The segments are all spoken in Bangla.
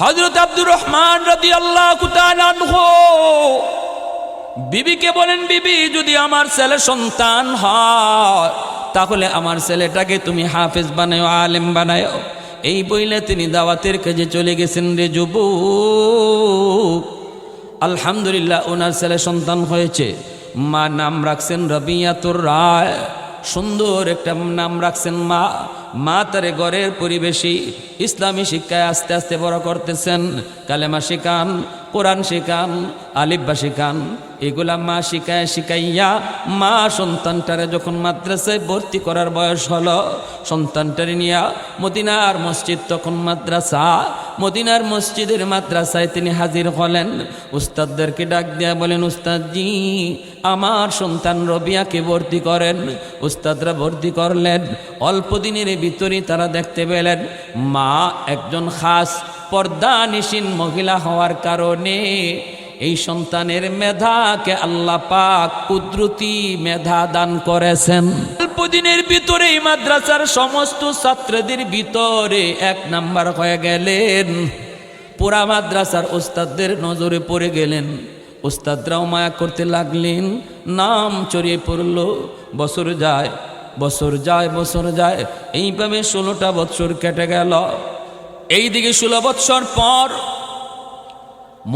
হযরত আব্দুর রহমান রাদিয়াল্লাহু তাআলা আনহু বিবিকে বলেন, বিবি যদি আমার ছেলে সন্তান হয় তাহলে আমার ছেলেটাকে তুমি হাফেজ বানাও, আলেম বানাও। এই বইলে তিনি দাওয়াতের কাজে চলে গেছেন। রে যুবক, আলহামদুলিল্লাহ ওনার ছেলে সন্তান হয়েছে। মা নাম রাখছেন রবিয়াতুর রায়, সুন্দর একটা নাম রাখছেন মা। মা তারে ঘরের পরিবেশে ইসলামী শিক্ষায় আস্তে আস্তে বড় করতেছেন। কালেমা শিখান, কোরআন শিখান, আলিফবা শিখান, এগুলা মা শিখায় শিখাইয়া মা সন্তানটারে যখন মাদ্রাসায় ভর্তি করার বয়স হলো, সন্তানটারে নিয়া মদিনার মসজিদ তখন মাদ্রাসা, মদিনার মসজিদের মাদ্রাসায় তিনি হাজির হলেন। উস্তাদদেরকে ডাক দিয়া বলেন, উস্তাদজি আমার সন্তান রবিয়াকে ভর্তি করেন। উস্তাদরা ভর্তি করলেন। অল্প দিনের ভিতরেই তারা দেখতে পেলেন মা একজন খাস পর্দানিশীন মহিলা হওয়ার কারণে এই সন্তানের মেধাকে আল্লাহ পাক কুদরতি মেধা দান করেছেন। অল্প দিনের ভিতরেই মাদ্রাসার সমস্ত ছাত্রদের ভিতরে এক নাম্বার হয়ে গেলেন। পুরা মাদ্রাসার উস্তাদদের নজরে পড়ে গেলেন। উস্তাদরাও মায়া করতে লাগলেন, নাম ছড়িয়ে পড়ল। বছর যায়, বছর যায়, বছর যায়, এইভাবে 16টা বছর কেটে গেল। এইদিকে 16 বছর পর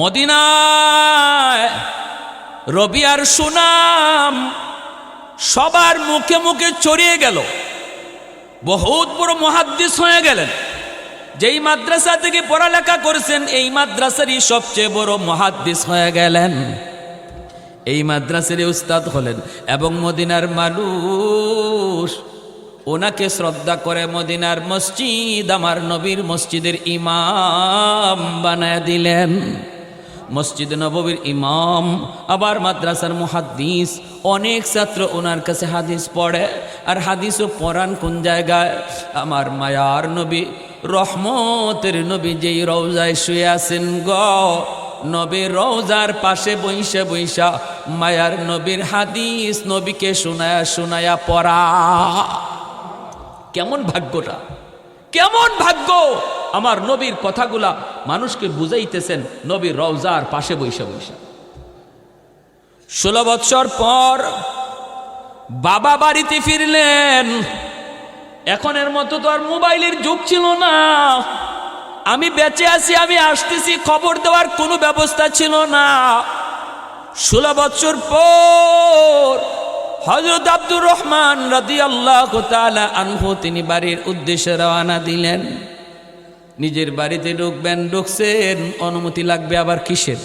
মদিনায় রবিয়ার সুনাম সবার মুখে মুখে ছড়িয়ে গেল। বহুত বড় মুহাদ্দিস হয়ে গেলেন। যেই মাদ্রাসা থেকে পড়ালেখা করেছেন এই মাদ্রাসারই সবচেয়ে বড় মুহাদ্দিস হয়ে গেলেন। এই মাদ্রাসারই উস্তাদ হলেন এবং মদিনার মানুষ ওনাকে শ্রদ্ধা করে মদিনার মসজিদ আমার নবীর মসজিদের ইমাম বানায় দিলেন। মসজিদ নববীর ইমাম, আবার মাদ্রাসার মুহাদ্দিস। অনেক ছাত্র ওনার কাছে হাদিস পড়ে। আর হাদিসও পড়ান কোন জায়গায়? আমার মায়ার নবী, রহমতের নবী যেই রওজায় শুয়ে আছেন নবীর রওজার পাশে বইসা বইসা মায়ার নবীর হাদিস নবীকে শোনায়া শোনায়া পড়া। কেমন ভাগ্যটা, কেমন ভাগ্য! আমার নবীর কথাগুলা মানুষকে বুঝাইতেছেন নবীর রওজার পাশে বইসা বইসা। 16 বছর পর বাবা বাড়িতে ফিরলেন। এখনের মতো তো আর মোবাইলের যুগ ছিল না। আমি বেঁচে আছি, আমি আসতেছি খবর দেওয়ার কোনো ব্যবস্থা ছিল না। 16 বছর পর হযরত আব্দুর রহমান রাদিয়াল্লাহু তাআলা আনহু তিনি বাড়ির উদ্দেশ্যে রওনা দিলেন। নিজের বাড়িতে ঢুকবেন, ঢুকছেন, অনুমতি লাগবে আবার কিসের?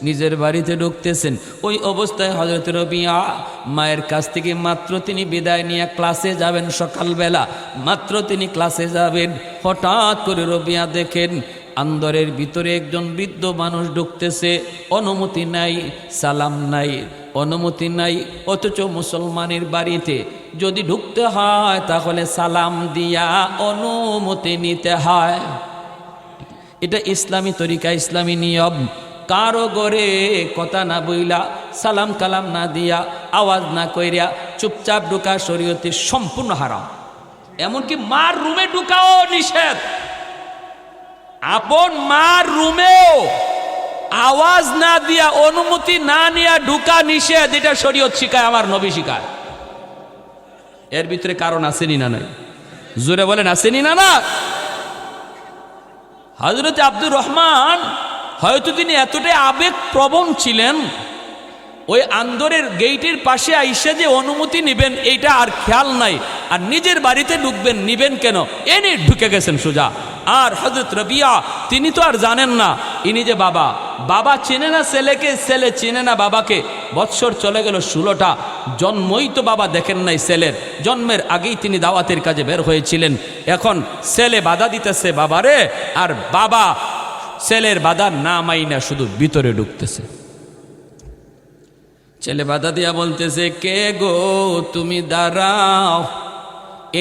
নিজের বাড়িতে ঢুকতেছেন। ওই অবস্থায় হযরত রবিয়া মায়ের কাছ থেকে মাত্র তিনি বিদায় নিয়ে ক্লাসে যাবেন। সকালবেলা মাত্র তিনি ক্লাসে যাবেন, হঠাৎ করে রবিয়া দেখেন আন্দরের ভিতরে একজন বৃদ্ধ মানুষ ঢুকতেছে। অনুমতি নাই, সালাম নাই, অনুমতি নাই। অথচ মুসলমানের বাড়িতে যদি ঢুকতে হয় তাহলে সালাম দিয়া অনুমতি নিতে হয়। এটা ইসলামী তরিকা, ইসলামী নিয়ম। কারো ঘরে কথা না বইলা, সালাম কালাম না দিয়া, আওয়াজ না কইরা চুপচাপ ঢুকা শরীয়তে সম্পূর্ণ হারাম। এমনকি মার রুমে ঢুকাও নিষেধ। আপন মার রুমেও আওয়াজ না দিয়া, অনুমতি না নিয়া ঢুকা নিষেধ। এটা শরীয়ত শিখায়, আমার নবী শিখায়। এর ভিতরে কারণ আসেনি না নাই? জোরে বলেন, আসেনি না না? হযরত আব্দুর রহমান হয়তো তিনি এতটাই আবেগ প্রবণ ছিলেন, ওই আন্দরের গেইটের পাশে আইসা যে অনুমতি নেবেন এইটা আর খেয়াল নাই। আর নিজের বাড়িতে ঢুকবেন, নিবেন কেন, এনে ঢুকে গেছেন সোজা। আর হযরত রবিয়া তিনি তো আর জানেন না ইনি যে বাবা। বাবা চেনে না ছেলেকে, ছেলে চেনে না বাবাকে। বৎসর চলে গেল 16টা। জন্মই তো বাবা দেখেন নাই ছেলের। জন্মের আগেই তিনি দাওয়াতের কাজে বের হয়েছিলেন। এখন ছেলে বাধা দিতেছে বাবারে, আর বাবা ছেলের বাধা না মাইনা শুধু ভিতরে ঢুকতেছে। ছেলে বাধা দিয়া বলতেছে, কে গো তুমি দাঁড়াও,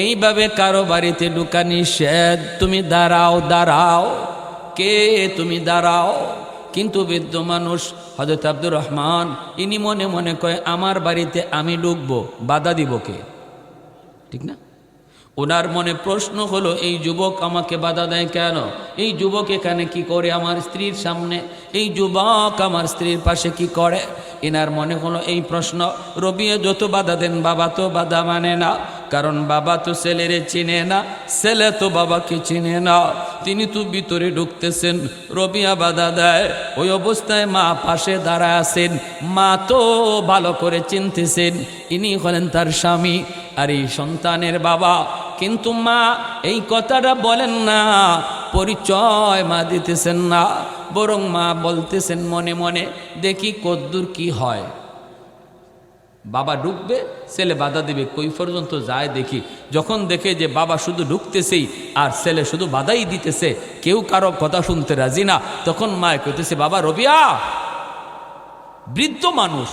এইভাবে কারো বাড়িতে ঢুকা নিষেধ, তুমি দাঁড়াও দাঁড়াও, কে তুমি দাঁড়াও। কিন্তু বৃদ্ধ মানুষ হযরত আব্দুর রহমান ইনি মনে মনে কয় আমার বাড়িতে আমি ঢুকবো, বাধা দিব কে? ঠিক না? ওনার মনে প্রশ্ন হলো, এই যুবক আমাকে বাধা দেয় কেন? এই যুবক এখানে কি করে আমার স্ত্রীর সামনে? এই যুবক আমার স্ত্রীর পাশে কি করে? এনার মনে হলো এই প্রশ্ন। রবিয়া যত বাধা দেন, বাবা তো বাধা মানে না, কারণ বাবা তো ছেলেরে চিনে না, ছেলে তো বাবাকে চিনে না। তিনি তো ভিতরে ঢুকতেছেন, রবিয়া বাধা দেয়। ওই অবস্থায় মা পাশে দাঁড়ায় আছেন, মা তো ভালো করে চিনতেছেন ইনি হলেন তার স্বামী আর এই সন্তানের বাবা। কিন্তু মা এই কথাটা বলেন না, পরিচয় মা দিতেছেন না, বরং মা বলতেছেন মনে মনে, দেখি কদ্দূর কি হয়। বাবা ঢুকবে, ছেলে বাধা দিবে, কই পর্যন্ত যায় দেখি। যখন দেখে যে বাবা শুধু ঢুকতেছেই আর ছেলে শুধু বাধাই দিতেছে, কেউ কারো কথা শুনতে রাজি না, তখন মা কইতেছে, বাবা রবিয়া, বৃদ্ধ মানুষ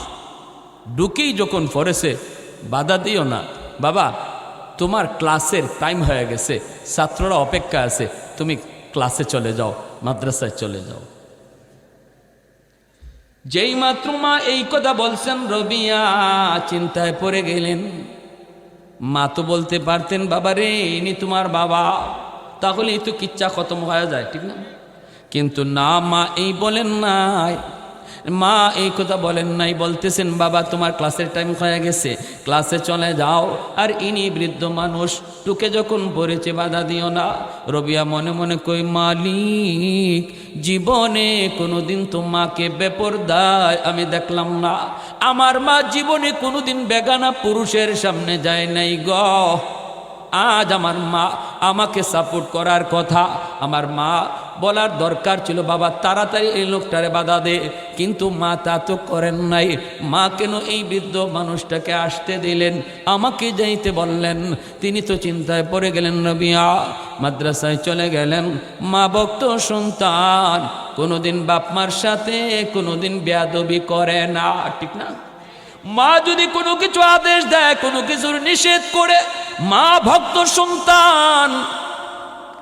ঢুকেই যখন পড়েছে, বাধা দিও না বাবা, তোমার ক্লাসের টাইম হয়ে গেছে, ছাত্ররা অপেক্ষা আছে, তুমি ক্লাসে চলে যাও, মাদ্রাসায় চলে যাও। যেই মাত্র মা এই কথা বলছেন, রবিয়া চিন্তায় পড়ে গেলেন। মা তো বলতে পারতেন, বাবা রে ইনি তোমার বাবা, তাহলে এই তো কিচ্ছা খতম হয়ে যায়, ঠিক না? কিন্তু না, মা এই বলেন নাই, মা এই কথা বলেন নাই, বলতেছেন বাবা তোমার ক্লাসের টাইম হয়ে গেছে, ক্লাসে চলে যাও। আর ইনি বৃদ্ধ মানুষ, টুকে যখন পড়েছে, বাধা দিও না। রবিয়া মনে মনে কই, মালিক জীবনে কোনোদিন তো মাকে বেপরদায় আমি দেখলাম না, আমার মা জীবনে কোনোদিন বেগানা পুরুষের সামনে যায় নাই গ। আজ আমার মা আমাকে সাপোর্ট করার কথা, আমার মা বলার দরকার ছিল, বাবা তাড়াতাড়ি এই লোকটারে বাধা দে, কিন্তু মা তা তো করেন নাই। মা কেন এই বৃদ্ধ মানুষটাকে আসতে দিলেন, আমাকে যাইতে বললেন? তিনি তো চিন্তায় পড়ে গেলেন। রবিয়া মাদ্রাসায় চলে গেলেন। মা ভক্ত সন্তান, কোনোদিন বাপ মার সাথে কোনোদিন বেয়াদবি করে না, ঠিক না? মা যদি কোনো কিছু আদেশ দেয়, কোনো কিছুর নিষেধ করে, মা ভক্ত সন্তান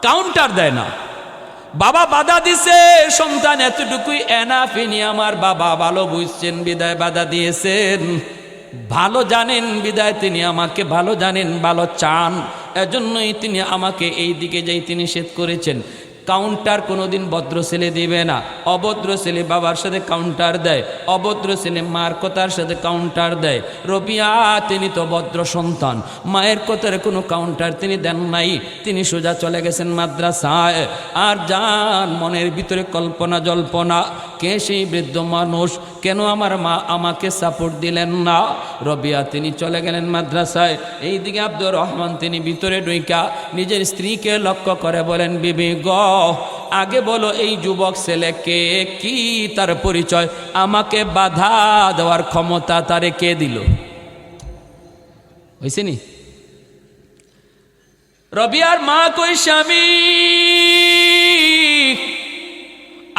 কাউন্টার দেয় না। বাবা বাধা দিছে, সন্তান এতটুকুই এনাফিনি, আমার বাবা ভালো বুঝছেন বিদায় বাধা দিয়েছেন, ভালো জানেন বিদায় তিনি আমাকে ভালো জানেন, ভালো চান, এজন্যই তিনি আমাকে এই দিকে যাইতে নিষেধ করেছেন। কাউন্টার কোনোদিন ভদ্র ছেলে দিবে না। অভদ্র ছেলে বাবার সাথে কাউন্টার দেয়, অভদ্র ছেলে মার কথার সাথে কাউন্টার দেয়। রবিয়া তিনি তো ভদ্র সন্তান, মায়ের কথার কোনো কাউন্টার তিনি দেন নাই। তিনি সোজা চলে গেছেন মাদ্রাসায়। আর যান মনের ভিতরে কল্পনা জল্পনা, কে সেই বৃদ্ধ মানুষ, কেন আমার মা আমাকে সাপোর্ট দিলেন না। রবিয়া তিনি চলে গেলেন মাদ্রাসায়। এইদিকে আব্দুর রহমান তিনি ভিতরে ঢুইকা নিজের স্ত্রীকে লক্ষ্য করে বলেন, বিবি গ, আগে বলো এই যুবক ছেলেকে কি তার পরিচয়, আমাকে বাধা দেওয়ার ক্ষমতা তারে কে দিল? হয়েছে নি? রবিয়ার মা কই, স্বামী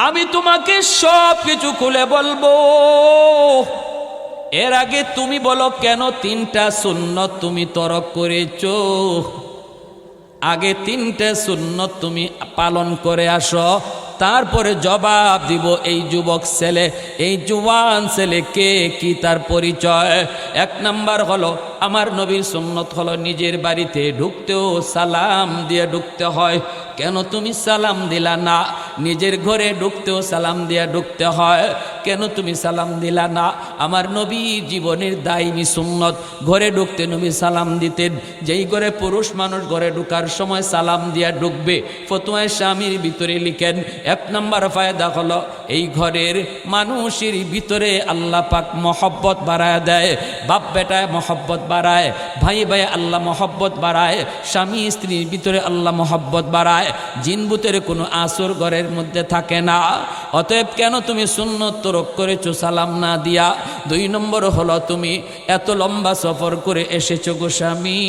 আমি তোমাকে সব কিছু খুলে বলবো, এর আগে তুমি বলো কেন 3টা সুন্নত তুমি তরক করেছো? আগে 3টে সুন্নত তুমি পালন করে আসো, তারপরে জবাব দিব এই যুবক ছেলে, এই জওয়ান ছেলেকে কি তার পরিচয়। 1 নাম্বার হলো, আমার নবীর সুন্নত হলো নিজের বাড়িতে ঢুকতেও সালাম দিয়ে ঢুকতে হয়। কেন তুমি সালাম দিলা না? নিজের ঘরে ঢুকতেও সালাম দিয়ে ঢুকতে হয়, কেন তুমি সালাম দিলা না? আমার নবী জীবনের দায়নি সুন্নত, ঘরে ঢুকতে নবী সালাম দিতেন। যেই ঘরে পুরুষ মানুষ ঘরে ঢুকার সময় সালাম দিয়া ঢুকবে, ফতোয়ায়ে স্বামীর ভিতরে লিখেন 1 নাম্বার ফায়দা হলো, এই ঘরের মানুষের ভিতরে আল্লাহ পাক মহব্বত বাড়ায় দেয়, বাপ বেটায় মহব্বত বাড়ায়, ভাই ভাই আল্লাহ মহব্বত বাড়ায়, স্বামী স্ত্রীর ভিতরে আল্লাহ মহব্বত বাড়ায়, জিনবুতের কোনো আসর ঘরের মধ্যে থাকে না। অতএব কেন তুমি সুন্নত তরক করেছো সালাম না দিয়া? 2 নম্বর হলো, তুমি এত লম্বা সফর করে এসেছো গো স্বামী,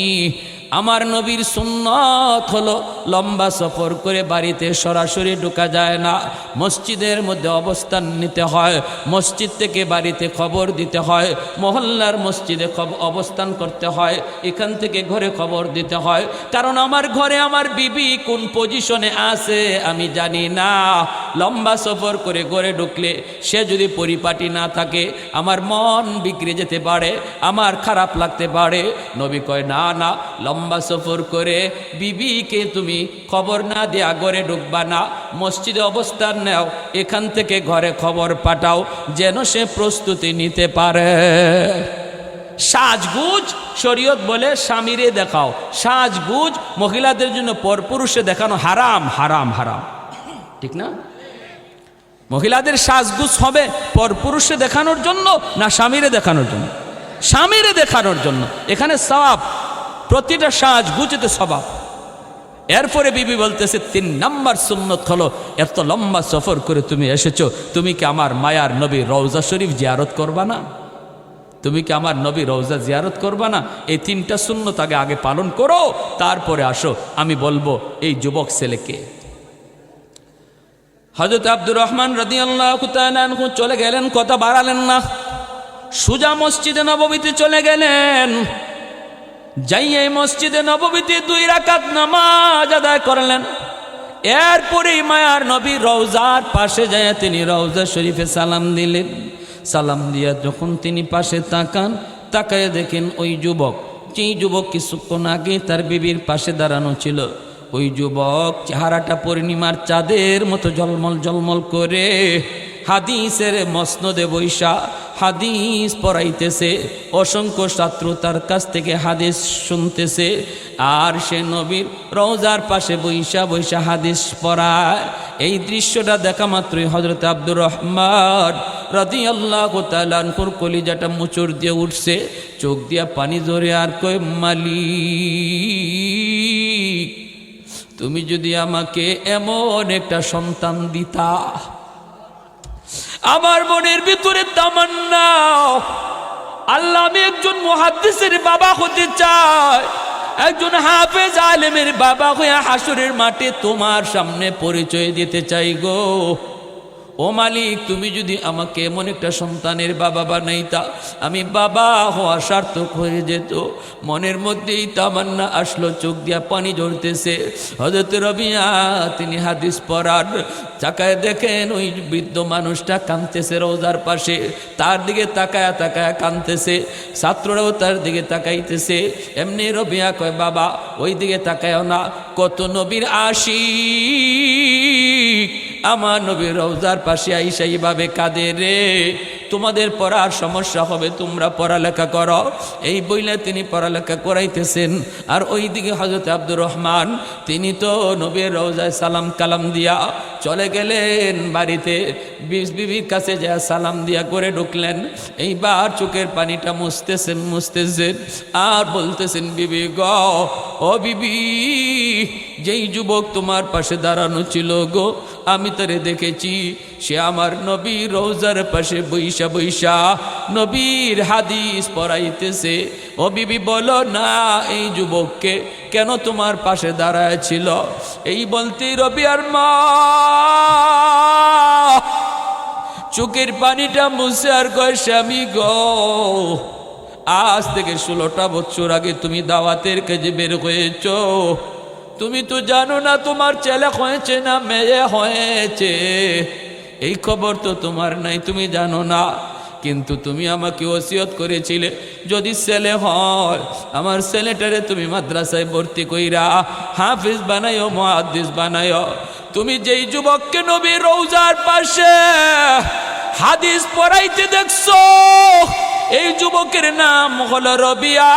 আমার নবীর সুন্নত হলো লম্বা সফর করে বাড়িতে সরাসরি ঢোকা যায় না, মসজিদের মধ্যে অবস্থান নিতে হয়, মসজিদ থেকে বাড়িতে খবর দিতে হয়, মহল্লার মসজিদে অবস্থান করতে হয়, এখান থেকে ঘরে খবর দিতে হয়, কারণ আমার ঘরে আমার বিবি কোন পজিশনে আছে আমি জানি না। লম্বা সফর করে ঘরে ঢুকলে সে যদি পরিপাটি না থাকে আমার মন বিগড়ে যেতে পারে, আমার খারাপ লাগতে পারে। নবী কয় না না, লম্বা সফর করে বিবিকে তুমি খবর না দেয়া ঘরে ঢুকবা না, মসজিদে অবস্থান নাও, এখান থেকে ঘরে খবর পাঠাও যেন সে প্রস্তুতি নিতে পারে। সাজগুজ শরীয়ত বলে স্বামীরে দেখাও, সাজগুজ মহিলাদের জন্য পরপুরুষে দেখানো হারাম হারাম হারাম, ঠিক না? মহিলাদের সাজগুজ হবে পরপুরুষে দেখানোর জন্য না স্বামীরে দেখানোর জন্য? স্বামীরে দেখানোর জন্য। এখানে সওয়াব, প্রতিটা সাজগুজেতে সওয়াব। এরপরে বিবি বলতেছে 3 নাম্বার সুন্নত হলো, এত লম্বা সফর করে তুমি এসেছো, তুমি কি আমার মায়ার নবী রওজা শরীফ জিয়ারত করবা না? তুমি কি আমার নবী রওজা জিয়ারত করবা না? এই 3টা সুন্নত আগে পালন করো, তারপরে আসো, আমি বলবো এই যুবক ছেলেকে। হযরত আব্দুর রহমান রাদিয়াল্লাহু তাআলা আনহু চলে গেলেন, কথা বাড়ালেন না, সুজা মসজিদে নববীতে চলে গেলেন। যাইয়ে মসজিদে নববীতে 2 রাকাত নামাজ আদায় করলেন। এরপরেই মায়ার নবী রওজার পাশে যায় তিনি রওজা শরীফে সালাম দিলেন। সালাম দিয়া যখন তিনি পাশে তাকান, তাকায় দেখেন ওই যুবক, যেই যুবক কিছুক্ষণ আগে তার বিবির পাশে দাঁড়ানো ছিল, ওই যুবক চেহারাটা পূর্ণিমার চাঁদের মতো ঝলমল ঝলমল করে হাদিসের মসনদে বৈশা হাদিস পড়াইতেছে। অসংখ্য ছাত্র তার কাছ থেকে হাদিস শুনতেছে, আর সে নবীর রওজার পাশে বৈশা বৈশা হাদিস পড়ায়। এই দৃশ্যটা দেখা মাত্রই হযরত আব্দুর রহমান রাদিয়াল্লাহু তাআলা আনহুর কলিজাটা মুচড় দিয়ে উঠছে, চোখ দিয়া পানি ঝরে, আর কয় মালিক, তুমি যদি আমাকে এমন একটা সন্তান দিতা। আমার মনের ভিতরে তামান্না, আল্লাহ আমি একজন মুহাদ্দিসের বাবা হতে চাই, একজন হাফেজ আলেমের বাবা হয়ে হাসরের মাঠে তোমার সামনে পরিচয় দিতে চাই গো। ও মালিক, তুমি যদি আমাকে এমন একটা সন্তানের বাবা বানাইতা, আমি বাবা হওয়া সার্থক হয়ে যেত। মনের মধ্যেই তামান্না আসলো, চোখ দিয়া পানি ঝরতেছে। হযরত রবিয়া তিনি হাদিস পড়ার, তাকায় দেখেন ওই বৃদ্ধ মানুষটা কাঁদতেছে রওজার পাশে, তার দিকে তাকায়া তাকায়া কাঁদতেছে, ছাত্ররাও তার দিকে তাকাইতেছে। এমনি রবিয়া কয়, বাবা ওই দিকে তাকায়ও না, কত নবীর আশিক আমার নবীর রওজার পাশে আইসা এইভাবে কাঁদে রে, তোমাদের পড়ার সমস্যা হবে, তোমরা পড়ালেখা করো। এই বইলে তিনি পড়ালেখা করাইতেছেন। আর ওই দিকে হযরত আব্দুর রহমান তিনি তো নবীর রওজায় সালাম কালাম দিয়া চলে গেলেন বাড়িতে, বিবির কাছে যা সালাম দিয়া করে ঢুকলেন। এইবার চোখের পানিটা মুছতেছেন আর বলতেছেন, বিবি গো, ও বিবি, যেই যুবক তোমার পাশে দাঁড়ানো ছিল গো, আমি তারে দেখেছি, সে আমার নবীর রওজার পাশে বৈশা বৈশা নবীর হাদিস পড়াইতেছে। ও বিবি বলো না, এই যুবককে কেন তোমার পাশে দাঁড়ায় ছিল? এই বলতেই রবিয়ার মা চোখের পানিটা মুছে আর কয়, স্বামী গো, আজ থেকে 16টা বছর আগে তুমি দাওয়াতের কাজে বের হয়েছ, তুমি তো জানো না তোমার ছেলে হয়েছে না মেয়ে হয়েছে, এই খবর তো তোমার নাই, তুমি জানো না। কিন্তু তুমি আমাকে ওসিয়ত করেছিলে, যদি ছেলে হয় আমার ছেলেটারে তুমি মাদ্রাসায় ভর্তি কইরা হাফিজ বানাইও, মুহাদ্দিস বানাইও। তুমি যেই যুবককে নবীর রওজার পাশে হাদিস পড়াইতে দেখছো, এই যুবকের নাম হলো রবিয়া,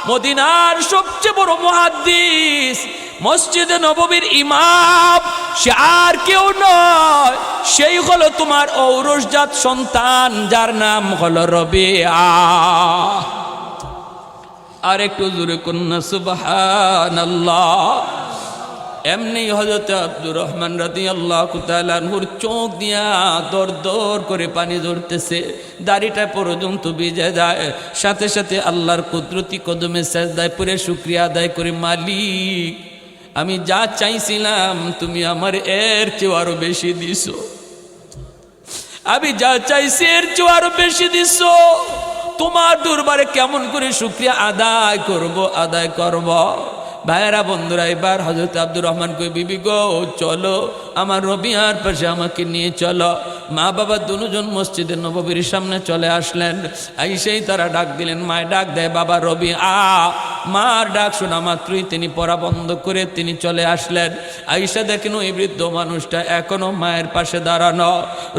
মদিনার সবচেয়ে বড় মুহাদ্দিস, মসজিদে নববীর ইমাম, সে আর কেউ নয়, সেই হলো তোমার ঔরসজাত সন্তান, যার নাম হলো রবিয়া। আর একটু জোরে কন্যা সুবহানাল্লাহ। এমনি হযরত আব্দুর রহমান রাদিয়াল্লাহু তাআলা আনহুর চোখ দিয়া দর দর করে পানি ঝরতেছে, দাড়িটা পর্যন্ত ভিজে যায়। সাথে সাথে আল্লাহর কুদরতি কদমে সাজদায় পড়ে শুকরিয়া আদায় করে, মালিক আমি যা চাইছিলাম তুমি আমার এর চেয়ে আরো বেশি দিছো, আমি যা চাইছি এর চেয়ে আরো বেশি দিছো। তোমার দরবারে কেমন করে শুকরিয়া আদায় করব। ভাইয়েরা বন্ধুরা, এবার হযরত আব্দুর রহমান কই, বিবি গো চলো আমার রবিয়ার পাশে আমাকে নিয়ে চলো। মা বাবা দুজন মসজিদে নববীর সামনে চলে আসলেন। আইসেই তারা ডাক দিলেন, মায় ডাক দেয়, বাবা রবি মার ডাক শোনা মাত্রই তিনি পড়া বন্ধ করে তিনি চলে আসলেন। আইসা দেখেন ওই বৃদ্ধ মানুষটা এখনো মায়ের পাশে দাঁড়ানো।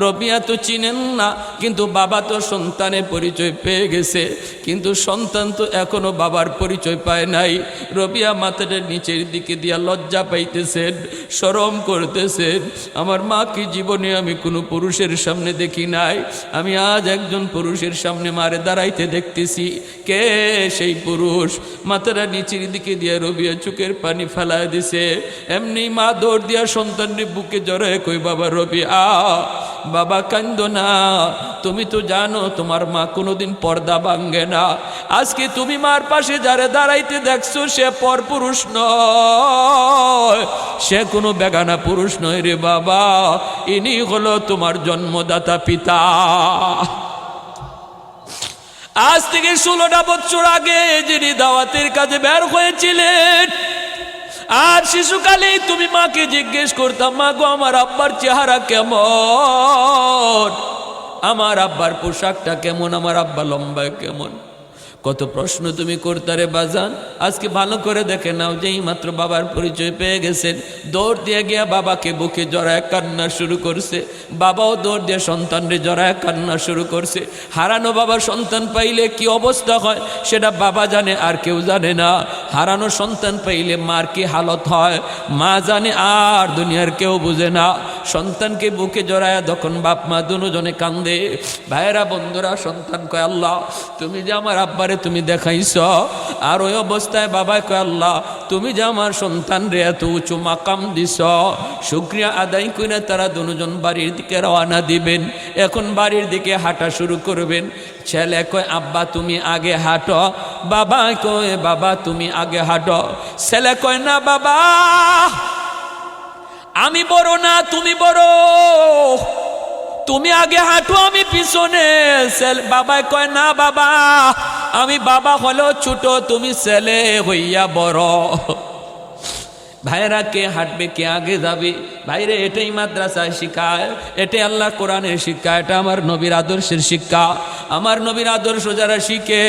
রবিয়া তো চিনেন না, কিন্তু বাবা তো সন্তানের পরিচয় পেয়ে গেছে, কিন্তু সন্তান তো এখনো বাবার পরিচয় পায় নাই। রবিয়া মাথাটা নিচের দিকে দিয়া লজ্জা পাইতেছেন, শরম করতেছেন। আমার মা কি জীবনে আমি কোনো পুরুষের সামনে দেখি নাই, আমি আজ একজন পুরুষের সামনে মারে দাঁড়াইতে দেখতেছি। কে সেই পুরুষ? মাথাটা নিচের দিকে দিয়া রবিয়া চোখের পানি ফেলায় দিছে। এমনি মা দৌড় দিয়া সন্তানের বুকে জড়ায় কই, বাবা রবিয়া, বাবা কান্দো না, তুমি তো জানো তোমার মা কোনোদিন পর্দা ভাঙ্গে না। আজকে তুমি মার পাশে যারে দাঁড়াইতে দেখছো সে পরপুরুষ নয়, সে কোনো বেগানা পুরুষ নয় রে বাবা, ইনি হলো তোমার জন্মদাতা পিতা। আজ থেকে 16টা বছর আগে যিনি দাওয়াতের কাজে বের হয়েছিলেন, আর শিশুকালেই তুমি মাকে জিজ্ঞেস করতাম, মা গো আমার আব্বার চেহারা কেমন, আমার আব্বার পোশাকটা কেমন, আমার আব্বা লম্বায় কেমন, কত প্রশ্ন তুমি করতারে বাজান। আজকে ভালো করে দেখে নাও, যেই মাত্র বাবার পরিচয় পেয়ে গেছেন, দৌড় দিয়ে গিয়া বাবাকে বুকে জড়ায় কান্না শুরু করছে। বাবাও দৌড় দিয়ে সন্তানরে জড়ায় কান্না শুরু করছে। হারানো বাবা সন্তান পাইলে কি অবস্থা হয় সেটা বাবা জানে, আর কেউ জানে না। হারানো সন্তান পাইলে মার কি হালত হয় মা জানে, আর দুনিয়ার কেউ বুঝে না। সন্তানকে বুকে জড়ায় তখন বাপ মা দুজনে কান্দে। ভাইয়েরা বন্ধুরা, সন্তান কয়, আল্লাহ তুমি যে আমার আব্বার তুমি দেখাইছ। আর ওই অবস্থায় বাবা কয়, আল্লাহ তুমি যে আমার সন্তান রে এত উঁচু মাকাম দিছ, শুকরিয়া আদায় করে তারা দুজন বাড়ির দিকে রওনা দিবেন। এখন বাড়ির দিকে হাঁটা শুরু করবেন। ছেলে কয়, আব্বা তুমি আগে হাঁটো, বাবা কয়, বাবা তুমি আগে হাঁটো। ছেলে কয়, না বাবা আমি বড় না তুমি বড়, তুমি আগে হাঁটো আমি পিছনে। বাবা কয়, না বাবা আমি বাবা হলো ছোট, তুমি ছেলে হইয়া বড়। ভাইরা কে হাঁটবে, কে আগে যাবে? ভাইরে এটাই মাদ্রাসায় শিখায়, এটাই আল্লাহ কোরআনের শিক্ষা, এটা আমার নবীর আদর্শের শিক্ষা। আমার নবীর আদর্শ যারা শিখে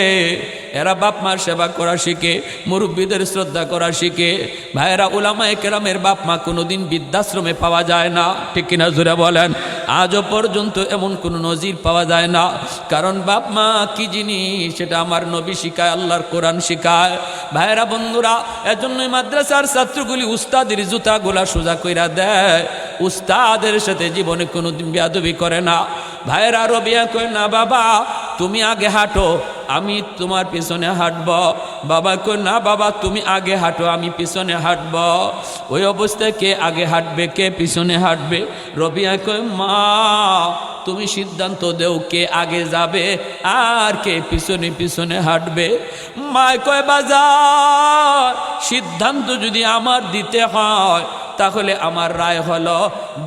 এরা বাপ মার সেবা করা শিখে, মুরব্বীদের শ্রদ্ধা করা শিখে। ভাইয়েরা, উলামায়ে কেরামের বাপ মা কোনোদিন বৃদ্ধাশ্রমে পাওয়া যায় না, ঠিক কিনা জোরে বলেন? আজও পর্যন্ত এমন কোনো নজির পাওয়া যায় না। কারণ বাপ মা কি জিনিস সেটা আমার নবী শিখায়, আল্লাহর কোরআন শিখায়। ভাইয়েরা বন্ধুরা, এজন্যই মাদ্রাসার ছাত্রগুলি উস্তাদের জুতাগুলা সোজা কইরা দেয়, উস্তাদের সাথে জীবনে কোনোদিন বেয়াদবি করে না। ভাইয়েরা, রবিয়া কয়, না বাবা তুমি আগে হাঁটো আমি তোমার পিছনে হাঁটব। বাবা কয়, না বাবা তুমি আগে হাঁটো আমি পিছনে হাঁটব। ওই অবস্থায় কে আগে হাঁটবে, কে পিছনে হাঁটবে? রবিয়া কয়, মা তুমি সিদ্ধান্ত দেও কে আগে যাবে আর কে পিছনে পিছনে হাঁটবে। মা কয়, বাজার সিদ্ধান্ত যদি আমার দিতে হয় তাহলে আমার রায় হলো,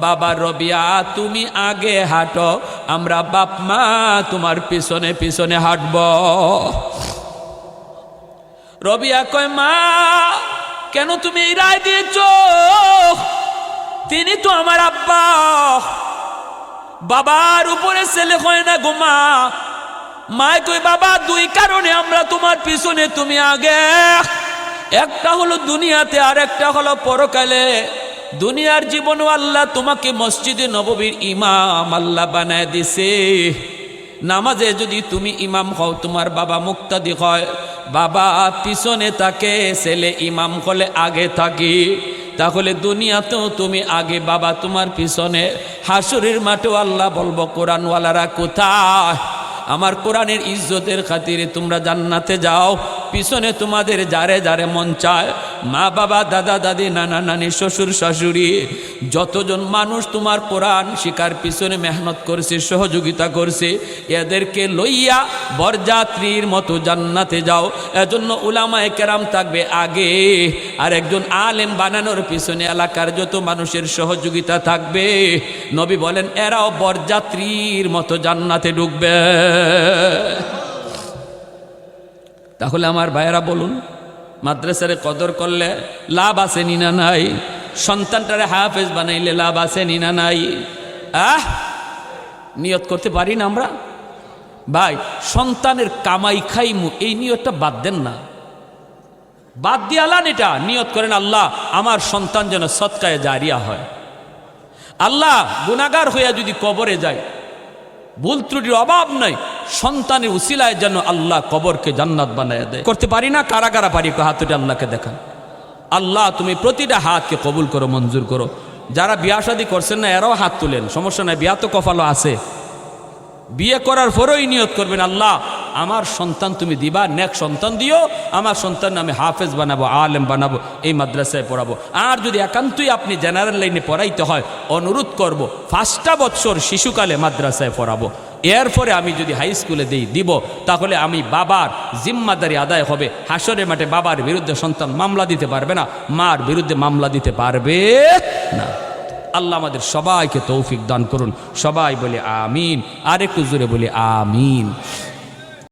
বাবা রবিয়া তুমি আগে হাঁটো, আমরা বাপ মা তোমার পিছনে পিছনে হাঁটব। রবিয়া কয়, মা কেন তুমি এই রায় দিয়েছ? তিনি তো আমার আব্বা, বাবার উপরে ছেলে হয় না গো মা। মায় কই, বাবা দুই কারণে আমরা তোমার পিছনে তুমি আগে। একটা হলো দুনিয়াতে, আর একটা হলো পরকালে। দুনিয়ার জীবনও আল্লাহ তোমাকে মসজিদে নববীর ইমাম আল্লাহ বানায় দিছে। নামাজে যদি তুমি ইমাম হও, তোমার বাবা মুক্তাদি হয়, বাবা পিছনে থাকে, ছেলে ইমাম হলে আগে থাকি। তাহলে দুনিয়াতেও তুমি আগে, বাবা তোমার পিছনে। হাসরের মাঠেও আল্লাহ বলবো, কোরআনওয়ালারা কোথায়? আমার কোরআনের ইজ্জতের খাতিরে তোমরা জান্নাতে যাও, পিছনে তোমাদের যারে যারে মন চায়, মা বাবা দাদা দাদি নানা নানি শ্বশুর শাশুড়ি যতজন মানুষ তোমার কোরআন শিকার পিছনে মেহনত করছে, সহযোগিতা করছে, এদেরকে লইয়া বরযাত্রীর মতো জান্নাতে যাও। এজন্য উলামায়ে কেরাম থাকবে আগে, আর একজন আলেম বানানোর পিছনে এলাকার যত মানুষের সহযোগিতা থাকবে, নবী বলেন এরাও বরযাত্রীর মতো জান্নাতে ঢুকবে। তাহলে আমার ভাইয়েরা বলুন, মাদ্রাসারে কদর করলে লাভ আছে নিনা নাই? সন্তানটারে হাফেজ বানাইলে লাভ আছে নিনা নাই? নিয়ত করতে পারি না আমরা? ভাই, সন্তানের কামাই খাইমু এই নিয়তটা বাদ দেন না, বাদ দিয়ালান। এটা নিয়ত করেন, আল্লাহ আমার সন্তান যেন সদকায়ে জারিয়া হয়। আল্লাহ গুনাহগার হইয়া যদি কবরে যায়, ভুল ত্রুটির অভাব নাই, সন্তানের উসিলায় যেন আল্লাহ কবরকে জান্নাত বানায় দেয়। করতে পারি না? কারা কারা পারি? হাত উঠে আল্লাহকে দেখান। আল্লাহ তুমি প্রতিটা হাতকে কবুল করো, মঞ্জুর করো। যারা বিয়া শাদী করছেন না এরাও হাত তুলেন, সমস্যা নাই, বিয়া তো কপালও আছে। বিয়ে করার পরেই নিয়ত করবেন, আল্লাহ আমার সন্তান তুমি দিবা, নেক সন্তান দিও, আমার সন্তান আমি হাফেজ বানাবো, আলেম বানাবো, এই মাদ্রাসায় পড়াবো। আর যদি একান্তই আপনি জেনারেল লাইনে পড়াইতে হয়, অনুরোধ করব 5টা বছর শিশুকালে মাদ্রাসায় পড়াবো, এরপরে আমি যদি হাই স্কুলে দিব, তাহলে আমি বাবার জিম্মাদারি আদায় হবে। হাসরের মাঠে বাবার বিরুদ্ধে সন্তান মামলা দিতে পারবে না, মার বিরুদ্ধে মামলা দিতে পারবে না। আল্লাহ আমাদের সবাইকে তৌফিক দান করুন। সবাই বলে আমিন, আর একটু জোরে বলে আমিন।